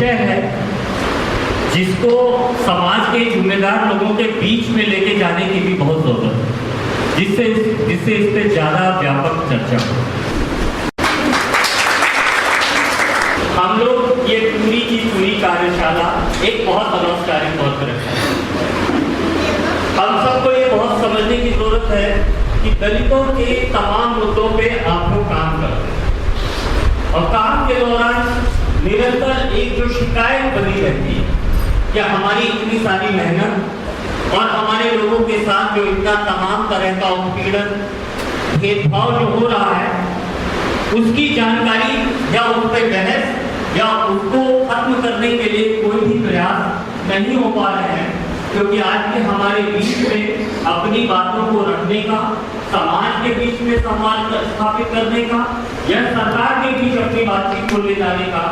विषय है जिसको समाज के जिम्मेदार लोगों के बीच में लेके जाने की भी बहुत जरूरत है, जिससे इस पे ज्यादा व्यापक चर्चा हो। हम लोग ये पूरी की पूरी कार्यशाला एक बहुत अनौपचारिक तौर पर रखा है। हम सबको ये बहुत समझने की जरूरत है कि दलितों के तमाम मुद्दों पे आप लोग काम करते हैं और काम के दौरान निरंतर एक जो शिकायत बनी रहती है कि हमारी इतनी सारी मेहनत और हमारे लोगों के साथ जो इतना तमाम तरह का उत्पीड़न भेदभाव जो हो रहा है उसकी जानकारी या उस पर बहस या उसको खत्म करने के लिए कोई भी प्रयास नहीं हो पा रहे हैं, क्योंकि आज के हमारे बीच में अपनी बातों को रखने का, समाज के बीच में संवाद स्थापित करने का या सरकार के बीच अपनी बातचीत को ले जाने का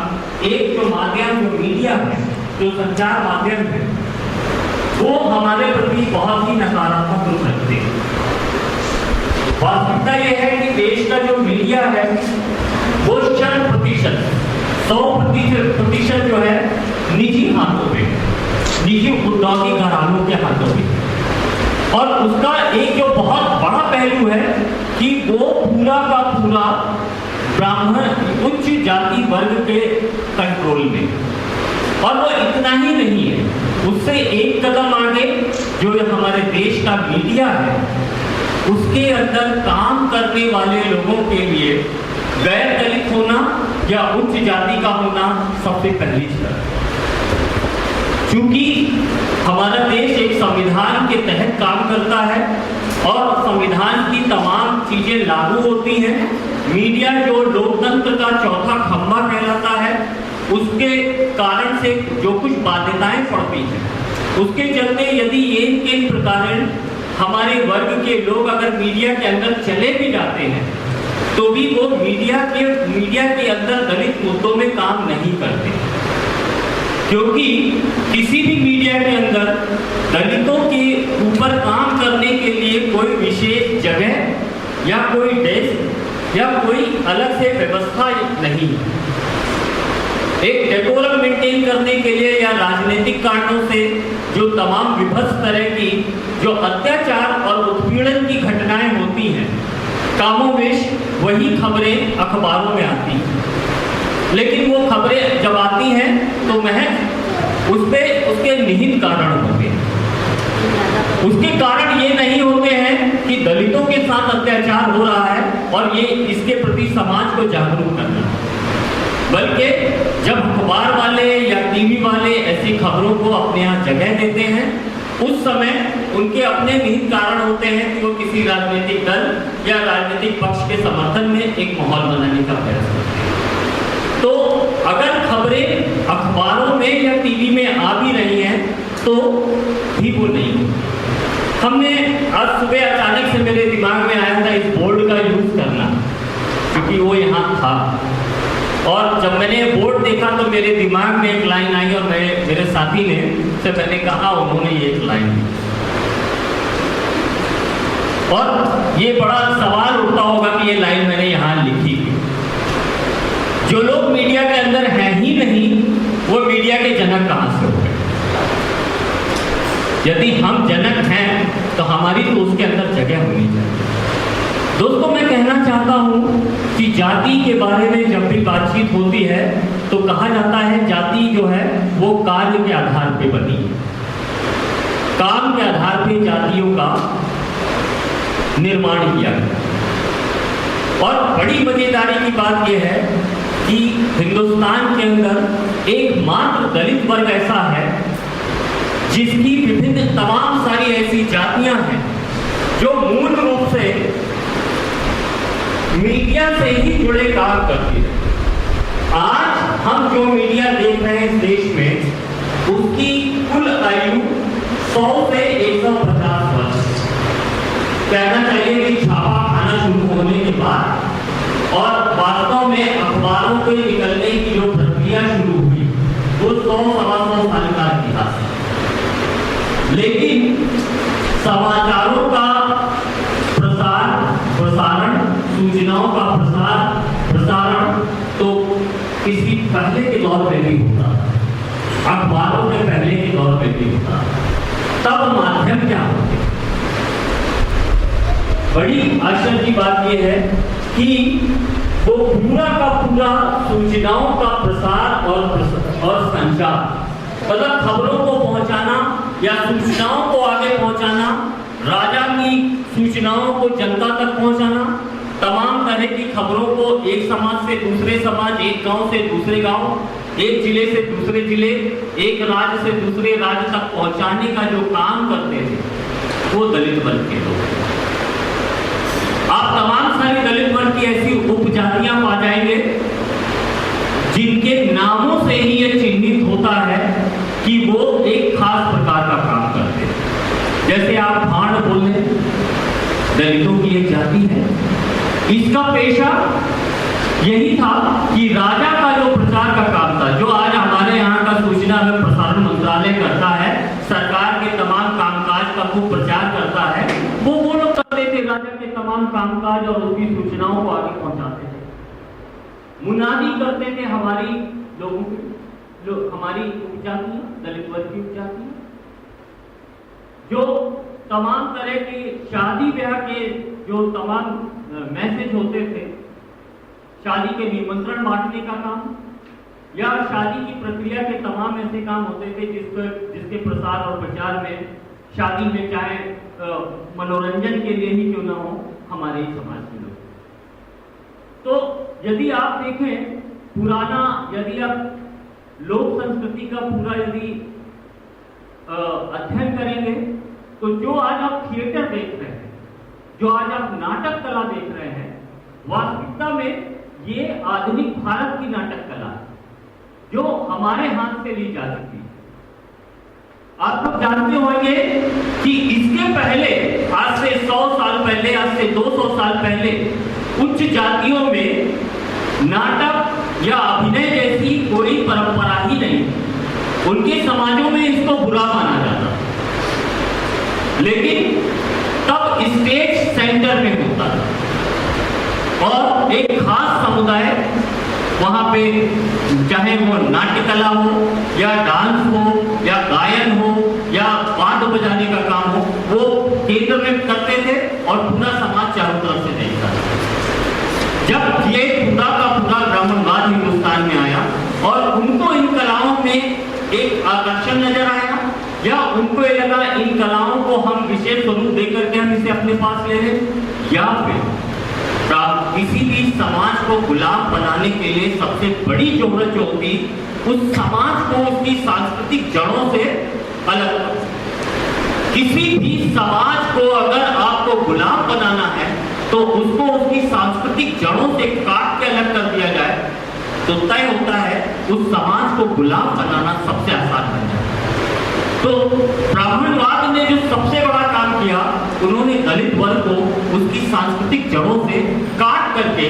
एक जो माध्यम जो मीडिया है, जो संचार माध्यम है, वो हमारे प्रति बहुत ही नकारात्मक रुख रखते हैं। वास्तविकता यह है कि देश का जो मीडिया है वो 100% जो है निजी हाथों पे, निजी उद्योगी घरानों के हाथों पे, और उसका एक जो बहुत बड़ा पहलू है कि वो पूरा का पूरा ब्राह्मण उच्च जाति वर्ग के कंट्रोल में। और वो इतना ही नहीं है, उससे एक कदम आगे जो हमारे देश का मीडिया है उसके अंदर काम करने वाले लोगों के लिए गैर दलित होना या उच्च जाति का होना सबसे पहली शर्त। क्योंकि हमारा देश एक संविधान के तहत काम करता है और संविधान की तमाम चीजें लागू होती हैं। मीडिया जो लोकतंत्र का चौथा खंभा कहलाता है, उसके कारण से जो कुछ बाध्यताएं पड़ती हैं, उसके चलते यदि इन प्रकार हमारे वर्ग के लोग अगर मीडिया के अंदर चले भी जाते हैं तो भी वो मीडिया के अंदर दलित मुद्दों में काम नहीं करते, क्योंकि किसी भी मीडिया के अंदर दलितों के ऊपर काम करने के लिए कोई विशेष जगह या कोई डेस्क या कोई अलग से व्यवस्था नहीं है। एक डेकोरम मेंटेन करने के लिए या राजनीतिक कारणों से जो तमाम विभत्स तरह की जो अत्याचार और उत्पीड़न की घटनाएं होती हैं, कामोवेश वही खबरें अखबारों में आती हैं, लेकिन वो खबरें जब आती हैं तो महज उसके निहित कारण होते हैं। उसके कारण ये नहीं होते हैं कि दलितों के साथ अत्याचार हो रहा है और ये इसके प्रति समाज को जागरूक करना, बल्कि जब अखबार वाले या टीवी वाले ऐसी खबरों को अपने यहाँ जगह देते हैं उस समय उनके अपने निहित कारण होते हैं कि वो किसी राजनीतिक दल या राजनीतिक पक्ष के समर्थन में एक माहौल बनाने का प्रयास करते हैं। तो अगर खबरें अखबारों में या टीवी में आ भी रही हैं तो भी वो नहीं होती। हमने आज सुबह अचानक से मेरे दिमाग में आया था इस बोर्ड का यूज करना, क्योंकि वो यहाँ था, और जब मैंने बोर्ड देखा तो मेरे दिमाग में एक लाइन आई और मेरे साथी ने से मैंने कहा, उन्होंने ये एक लाइन दी और ये बड़ा सवाल उठता होगा कि ये लाइन मैंने यहाँ लिखी थी। जो लोग मीडिया के अंदर हैं ही नहीं वो मीडिया के जनक कहाँ से हो गए? यदि हम जनक हैं तो हमारी तो उसके अंदर जगह होनी चाहिए। दोस्तों, मैं कहना चाहता हूं कि जाति के बारे में जब भी बातचीत होती है तो कहा जाता है जाति जो है वो कार्य के आधार पे बनी है। काम के आधार पे जातियों का निर्माण किया गया। और बड़ी मजेदारी की बात यह है कि हिंदुस्तान के अंदर एकमात्र दलित वर्ग ऐसा है जिसकी विभिन्न तमाम सारी ऐसी जातियां हैं जो मूल रूप से मीडिया से ही जुड़े काम करती है। आज हम जो मीडिया देख रहे हैं इस देश में उसकी कुल आयु 100 से 150 वर्ष, कहना चाहिए कि छापा खाना शुरू होने के बाद और वास्तव में अखबारों के निकलने की जो प्रक्रिया शुरू हुई वो 100-125 साल का इतिहास है। लेकिन समाचारों का प्रसारण, सूचनाओं का प्रसारण तो किसी पहले के दौर में भी होता था। अखबारों से पहले के दौर में भी होता, तब माध्यम क्या होते। बड़ी आश्चर्य की बात यह है कि वो पूरा का पूरा सूचनाओं का प्रसार और संचार, मतलब खबरों को पहुंचाना या सूचनाओं को आगे पहुंचाना, राजा की सूचनाओं को जनता तक पहुंचाना, तमाम तरह की खबरों को एक समाज से दूसरे समाज, एक गांव से दूसरे गांव, एक जिले से दूसरे जिले, एक राज्य से दूसरे राज्य तक पहुंचाने का जो काम करते थे वो दलित वर्ग के लोग। आप तमाम सारी दलित वर्ग की ऐसी उपजातियां पा जाएंगे जिनके नामों से ही ये चिन्हित होता है कि वो एक खास प्रकार का काम करते हैं। जैसे आप भांड बोल रहे, दलितों की एक जाति है, इसका पेशा यही था कि राजा का जो प्रचार का काम था, जो आज हमारे यहाँ का सूचना एवं प्रसारण मंत्रालय करता है, सरकार के तमाम कामकाज का वो प्रचार करता है, वो लोग करते थे, राजा के तमाम कामकाज और उसकी सूचनाओं को आगे पहुंचाते थे, मुनादी करते थे हमारी लोगों की, जो हमारी उपजातियां, दलित वर्ग की उपजातियां, जो तमाम तरह के शादी ब्याह के जो तमाम मैसेज होते थे, शादी के निमंत्रण बांटने का काम या शादी की प्रक्रिया के तमाम ऐसे काम होते थे जिसके प्रसार और प्रचार में शादी में चाहे मनोरंजन के लिए ही क्यों ना हो, हमारे ही समाज के लोग। तो यदि आप देखें पुराना, यदि आप लोक संस्कृति का पूरा यदि अध्ययन करेंगे तो जो आज आप थिएटर देख रहे हैं, जो आज आप नाटक कला देख रहे हैं, वास्तविकता में ये आधुनिक भारत की नाटक कला है जो हमारे हाथ से ली जा चुकी है। आप लोग जानते होंगे कि इसके पहले, आज से 100 साल पहले, आज से 200 साल पहले, उच्च जातियों में नाटक या अभिनय जैसी कोई परंपरा ही नहीं, उनके समाजों में इसको बुरा माना जाता, लेकिन तब स्टेज सेंटर में होता था और एक खास समुदाय वहां पे, चाहे वो नाट्य कला हो या डांस हो या गायन हो या वाद्य बजाने का काम हो, वो केंद्र में करते थे और पूरा समाज चारों तरफ से देखता था। जब ये पूरा का पूरा ब्राह्मणवाद हिंदुस्तान में आया और उनको इन कलाओं में एक आकर्षण नजर आया या उनको ये लगा इन कलाओं को हम विशेष स्वरूप देकर के हम इसे अपने पास ले लें, या फिर किसी भी समाज को गुलाम बनाने के लिए सबसे बड़ी जरूरत जो होती, उस समाज को उसकी सांस्कृतिक जड़ों से अलग कर। किसी भी समाज को अगर आपको गुलाम बनाना है तो उसको उसकी सांस्कृतिक जड़ों से काट के अलग कर दिया जाए तो तय होता है उस समाज को गुलाम बनाना सबसे आसान बन जाता है। तो ब्राह्मणवाद ने जो सबसे बड़ा काम किया, उन्होंने दलित वर्ग को उसकी सांस्कृतिक जड़ों से काट करके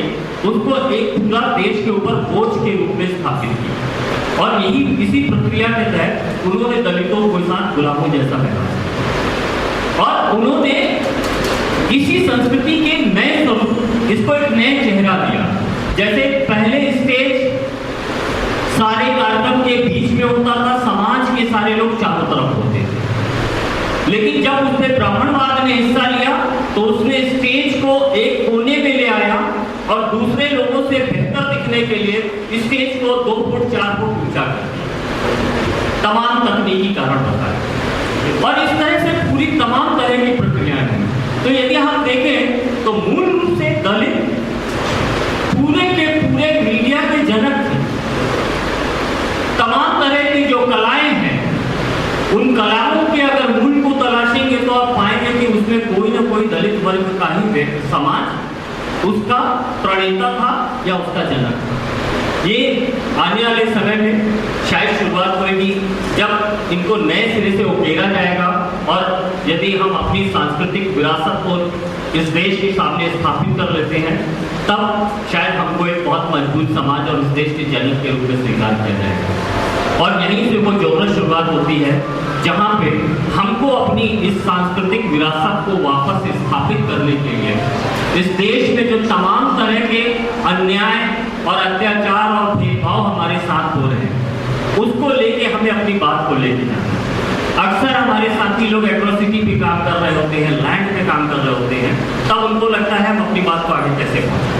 उसको एक पूरा देश के ऊपर बोझ के रूप में स्थापित किया और यही इसी प्रक्रिया के तहत उन्होंने दलितों को साथ गुलामों जैसा बनाया और उन्होंने इसी संस्कृति के नए स्वरूप, इसको एक नए चेहरा दिया। जैसे पहले स्टेज सारे कार्यक्रम के बीच में होता था, समाज के सारे लोग चारों तरफ होते थे, लेकिन जब उसने ब्राह्मणवाद ने हिस्सा लिया तो उसने स्टेज को एक कोने में ले आया और दूसरे लोगों से बेहतर दिखने के लिए स्टेज को 2 फुट 4 फुट ऊंचा कर दिया, तमाम तकनीकी कारण बताए और इस तरह से पूरी तमाम तरह की प्रक्रियाएं हैं। तो यदि हम देखें तो मूल रूप से दलित पूरे के पूरे मीडिया के जनक थे। तमाम तरह की जो कलाएं हैं, उन कलाओं के अगर मूल को तलाशेंगे तो आप पाएंगे कि उसमें कोई ना कोई दलित वर्ग का ही समाज उसका प्रणेता था या उसका जनक था। ये आने वाले समय में शायद शुरुआत होगी जब इनको नए सिरे से उकेरा जाएगा और यदि हम अपनी सांस्कृतिक विरासत को इस देश के सामने स्थापित कर लेते हैं, तब शायद हमको एक बहुत मजबूत समाज और इस देश के जनक के रूप में स्वीकार किया जाएगा। और यहीं से वो जोरदार शुरुआत होती है जहाँ पे हमको अपनी इस सांस्कृतिक विरासत को वापस स्थापित करने के लिए इस देश में जो तमाम तरह के अन्याय और अत्याचार और भेदभाव हमारे साथ हो रहे हैं, उस उसको लेके हमें अपनी बात को लेके जाना है। अक्सर हमारे साथी लोग एट्रोसिटी पे काम कर रहे होते हैं, लैंड पे काम कर रहे होते हैं, तब उनको लगता है हम अपनी बात को आगे कैसे पहुंचाएं।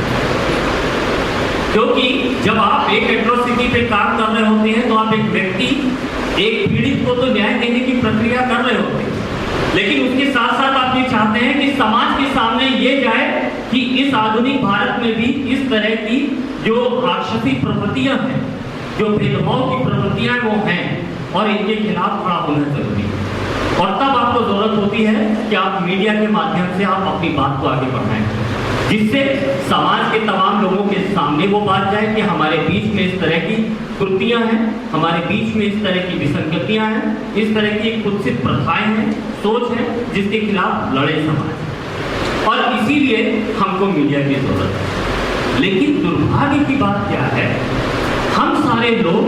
क्योंकि जब आप एक एट्रोसिटी पे काम कर रहे होते हैं तो आप एक व्यक्ति, एक पीड़ित को तो न्याय देने की प्रक्रिया कर रहे होते हैं, लेकिन उसके साथ साथ आप ये चाहते हैं कि समाज के सामने ये जाए कि इस आधुनिक भारत में भी इस तरह की जो राक्षसी प्रवृत्तियां हैं, जो भेदभाव की प्रवृत्तियां वो हैं, और इनके खिलाफ खड़ा होना जरूरी है। और तब आपको जरूरत होती है कि आप मीडिया के माध्यम से आप अपनी बात को आगे बढ़ाएं, जिससे समाज के तमाम लोगों के सामने वो बात जाए कि हमारे बीच में इस तरह की कृतियां हैं, हमारे बीच में इस तरह की विसंगतियां हैं, इस तरह की कुत्सित प्रथाएं हैं, सोच है, जिसके खिलाफ लड़े समाज। और इसीलिए हमको मीडिया की जरूरत है। लेकिन दुर्भाग्य की बात क्या है, हम सारे लोग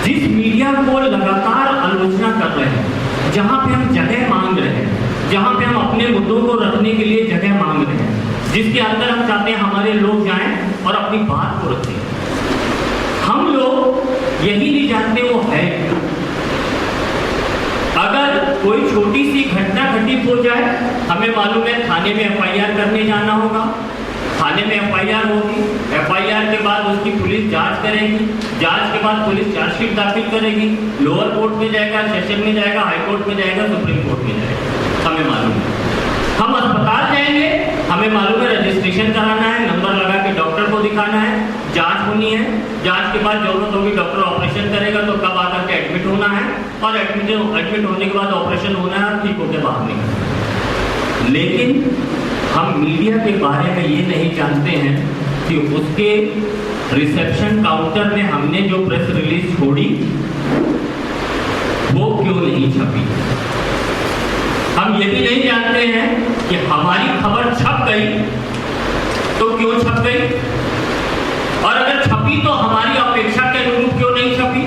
जिस मीडिया को लगातार आलोचना कर रहे हैं, जहां पे हम जगह मांग रहे हैं, जहां पे हम अपने मुद्दों को रखने के लिए जगह मांग रहे हैं, जिसके अंदर हम चाहते हैं हमारे लोग जाएं और अपनी बात को रखें, हम लोग यही नहीं जानते वो है। अगर कोई छोटी सी घटना घटित हो जाए, हमें मालूम है थाने में एफआईआर करने जाना होगा, थाने में एफआईआर होगी, एफआईआर के बाद उसकी पुलिस जांच करेगी, जांच के बाद पुलिस चार्जशीट दाखिल करेगी, लोअर कोर्ट में जाएगा, सेशन में जाएगा, हाई कोर्ट में जाएगा, सुप्रीम कोर्ट में जाएगा, हमें मालूम है। हम अस्पताल जाएंगे, हमें मालूम है रजिस्ट्रेशन कराना है, नंबर लगा के डॉक्टर को दिखाना है, जांच होनी है, जांच के बाद जरूरत होगी डॉक्टर ऑपरेशन करेगा, तो कब आकर के एडमिट होना है, और एडमिट होने के बाद ऑपरेशन होना है और ठीक होकर बाहर निकलना। लेकिन हम मीडिया के बारे में ये नहीं जानते हैं कि उसके रिसेप्शन काउंटर में हमने जो प्रेस रिलीज छोड़ी वो क्यों नहीं छपी। हम ये भी नहीं जानते हैं कि हमारी खबर छप गई तो क्यों छप गई, और अगर छपी तो हमारी अपेक्षा के अनुरूप क्यों नहीं छपी।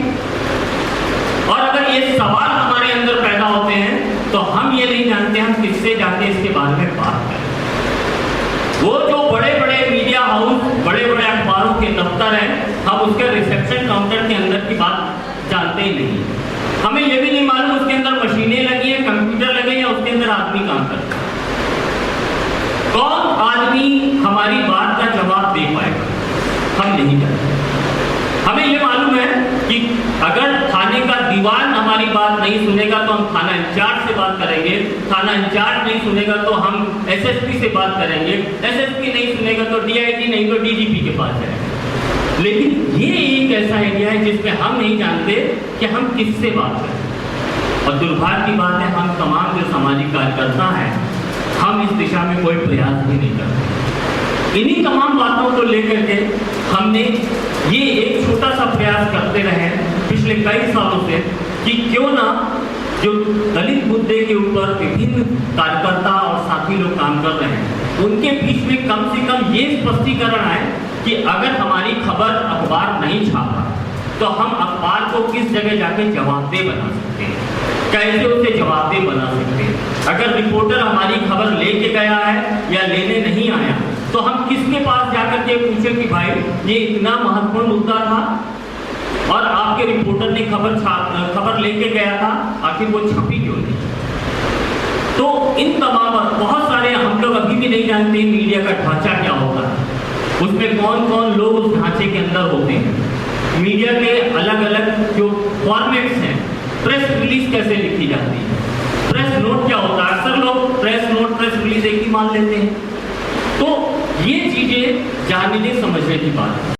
और अगर ये सवाल हमारे अंदर पैदा होते हैं तो हम ये नहीं जानते हम किससे जाके इसके बारे में बात करें। वो जो बड़े बड़े मीडिया हाउस, बड़े बड़े अखबारों के दफ्तर हैं, हम उसके रिसेप्शन काउंटर के अंदर की बात जानते ही नहीं। हमें ये भी नहीं मालूम उसके अंदर मशीनें लगी हैं, कंप्यूटर लगे हैं, या उसके अंदर आदमी काम करता है। कौन आदमी हमारी बात का जवाब दे पाएगा, हम नहीं जानते। हमें ये मालूम है कि अगर थाने का दीवान हमारी बात नहीं सुनेगा तो हम थाना इंचार्ज से बात करेंगे, थाना इंचार्ज नहीं सुनेगा तो हम एसएसपी से बात करेंगे, एसएसपी नहीं सुनेगा तो डीआईजी, नहीं तो डीजीपी के पास जाएंगे। लेकिन ये एक ऐसा एरिया है जिसमें हम नहीं जानते कि हम किससे बात करें। और दुर्भाग्य की बात है, हम तमाम जो सामाजिक कार्यकर्ता हैं, हम इस दिशा में कोई प्रयास भी नहीं करते। इन्हीं तमाम बातों को लेकर के हमने ये एक छोटा सा प्रयास करते रहे पिछले कई सालों से कि क्यों ना जो दलित मुद्दे के ऊपर विभिन्न कार्यकर्ता और साथी लोग काम कर रहे हैं, उनके बीच में कम से कम ये स्पष्टीकरण आए कि अगर हमारी खबर अखबार नहीं छापा तो हम अखबार को किस जगह जाके जवाबदेह बना सकते हैं, कैसे उसे जवाबदेह बना सकते हैं। अगर रिपोर्टर हमारी खबर लेके गया है या लेने नहीं आया तो हम किसके पास जाकर के पूछे कि भाई ये इतना महत्वपूर्ण मुद्दा था और आपके रिपोर्टर ने खबर लेके गया था, आखिर वो छपी क्यों नहीं। तो इन तमाम बहुत सारे हम लोग अभी भी नहीं जानते मीडिया का ढांचा क्या होता है, उसमें कौन कौन लोग उस ढांचे के अंदर होते हैं, मीडिया के अलग अलग जो फॉर्मेट्स हैं, प्रेस रिलीज कैसे लिखी जाती है, प्रेस नोट क्या होता है। अक्सर लोग प्रेस नोट, प्रेस रिलीज एक ही मान लेते हैं। तो ये चीजें जानने समझने की बात है।